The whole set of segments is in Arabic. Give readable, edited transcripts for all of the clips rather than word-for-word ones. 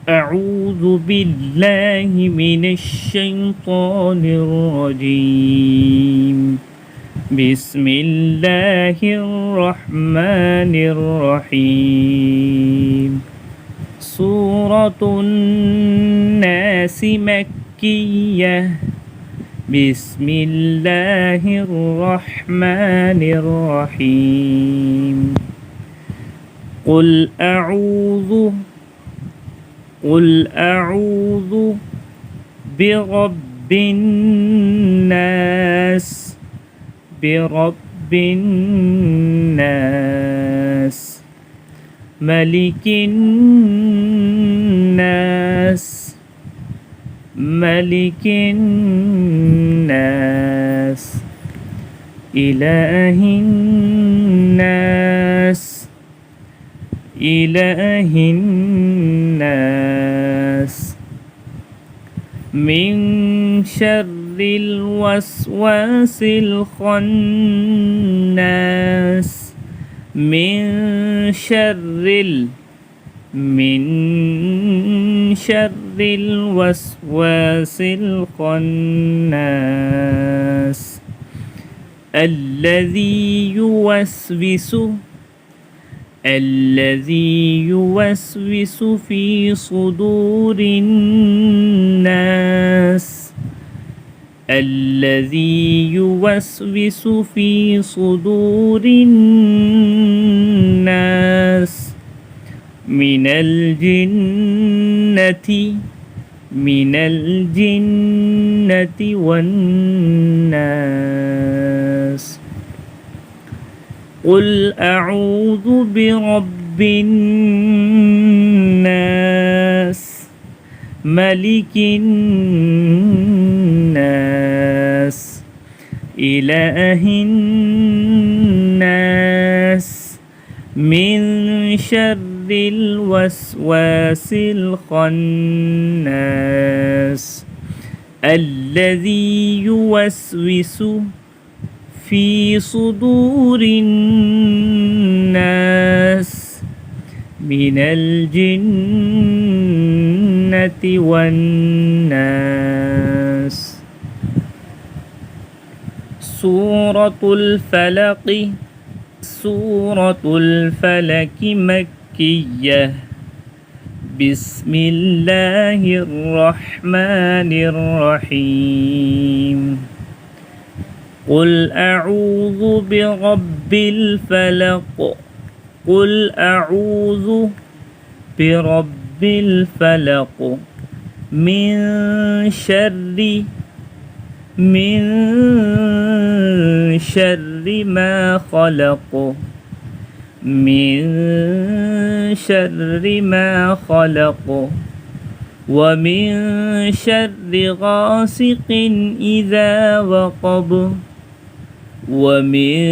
أعوذ بالله من الشيطان الرجيم. بسم الله الرحمن الرحيم. سورة الناس مكية. بسم الله الرحمن الرحيم. قل أعوذ برب الناس. برب الناس. ملك الناس. ملك الناس. إله الناس. إله الناس. من شر الوسواس الخناس. من شر الوسواس الخناس الذي يوسوس في صدور الناس. الذي يوسوس في صدور الناس من الجنة والناس. قل أعوذ برب الناس. ملك الناس. إله الناس. من شر الوسواس الخناس الذي يوسوس في صدور الناس من الجنة والناس. سورة الفلق. سورة الفلق مكية. بسم الله الرحمن الرحيم. قل أعوذ برب الفلق. قل أعوذ برب الفلق من شر ما خلق. من شر ما خلق. ومن شر غاسق إذا وقب. ومن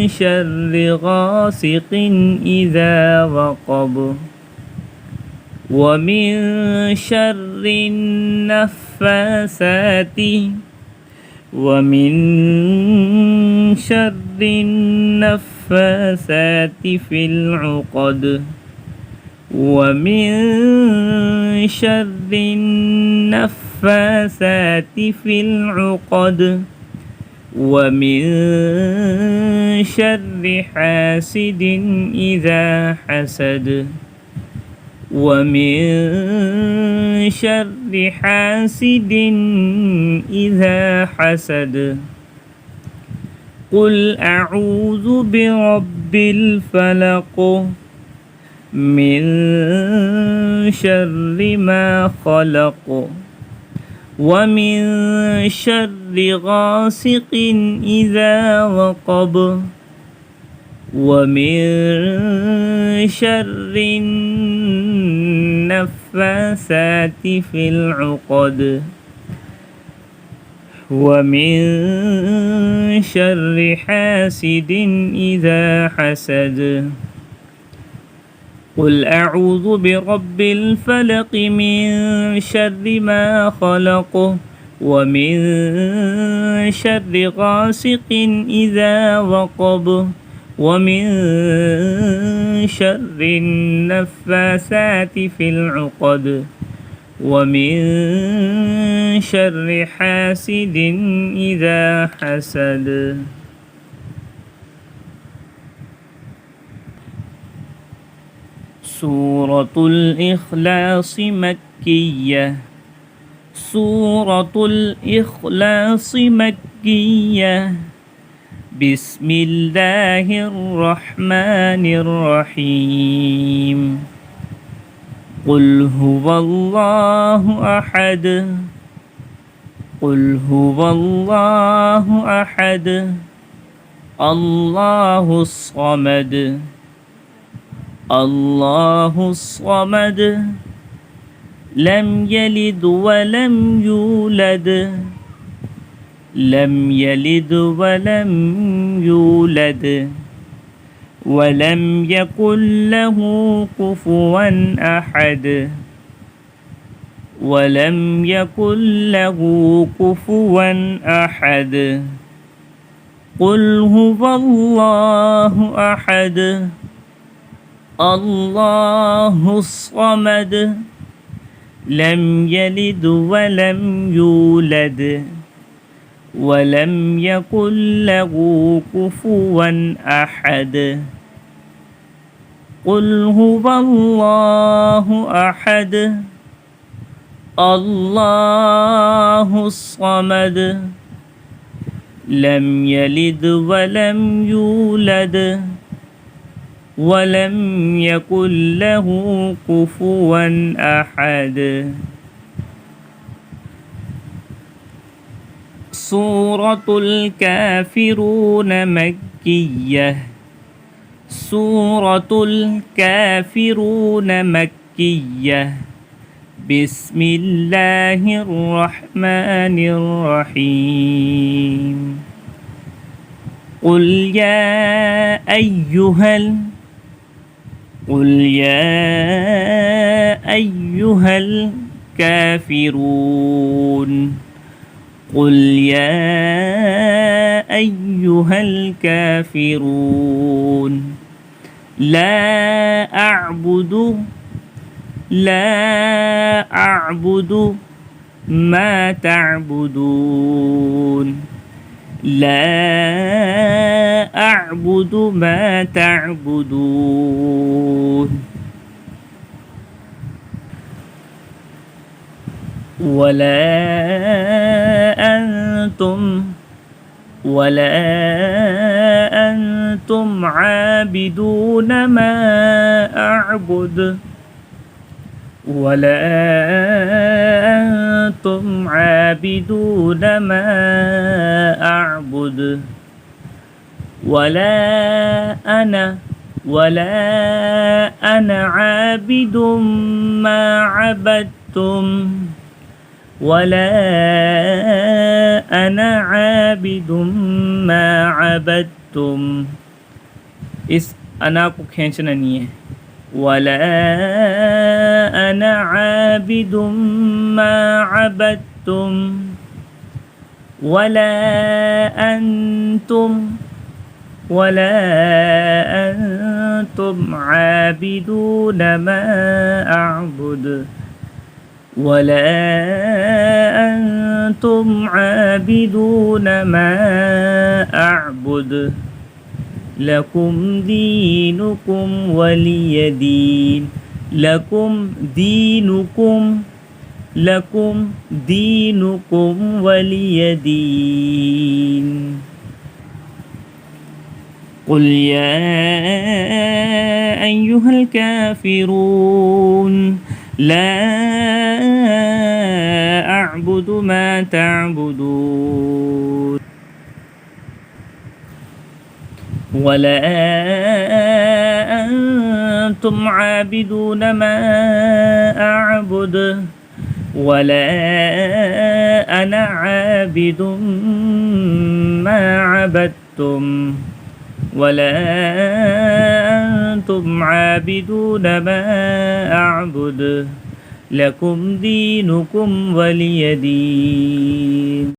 شر غاسق إذا وقب. ومن شر النفاثات. ومن شر النفاثات في العقد. ومن شر النفاثات في العقد. ومن شر حاسد إذا حسد. ومن شر حاسد إذا حسد. قل أعوذ برب الفلق من شر ما خلق. ومن شر غاسق إذا وقب. ومن شر النفاثات في العقد. ومن شر حاسد إذا حسد. قل أعوذ برب الفلق من شر ما خلق. ومن شر غاسق إذا وقب. ومن شر النفاثات في العقد ومن شر حاسد إذا حسد. سورة الإخلاص مكية. سورة الإخلاص مكية. بسم الله الرحمن الرحيم. قل هو الله أحد. قل هو الله أحد. الله الصمد. الله الصمد. لم يلد ولم يولد. لم يلد ولم يولد. ولم يكن له كفوا أحد. ولم يكن له كفوا أحد. قل هو الله أحد. الله الصمد. لم يلد ولم يولد. ولم يكن له كفوا أحد. قل هو الله أحد. الله الصمد. لم يلد ولم يولد. ولم يكن له كفوا أحد. سورة الكافرون مكية. سورة الكافرون مكية. بسم الله الرحمن الرحيم. قل يا أيها الكافرون. قل يا أيها الكافرون. لا أعبد ما تعبدون. لا أعبد ما تعبدون. ولا أنتم عابدون ما أعبد. ولا أنتم عابدون ما أعبد. ولا أنا عابد ما عبدتم. ولا أنا عابد ما عبدتم. इस अना को खींचना नहीं है. ولا أنا عابد ما عبدتم. ولا أنتم عابدون ما أعبد. ولا أنتم عابدون ما أعبد. لكم دينكم ولي دين. لكم دينكم ولي دين. قل يا أيها الكافرون. لا أعبد ما تعبدون. ولا أنتم عابدون ما أعبد. ولا أنا عابد ما عبدتم. ولا أنتم عابدون ما أعبد. لكم دينكم ولي دين.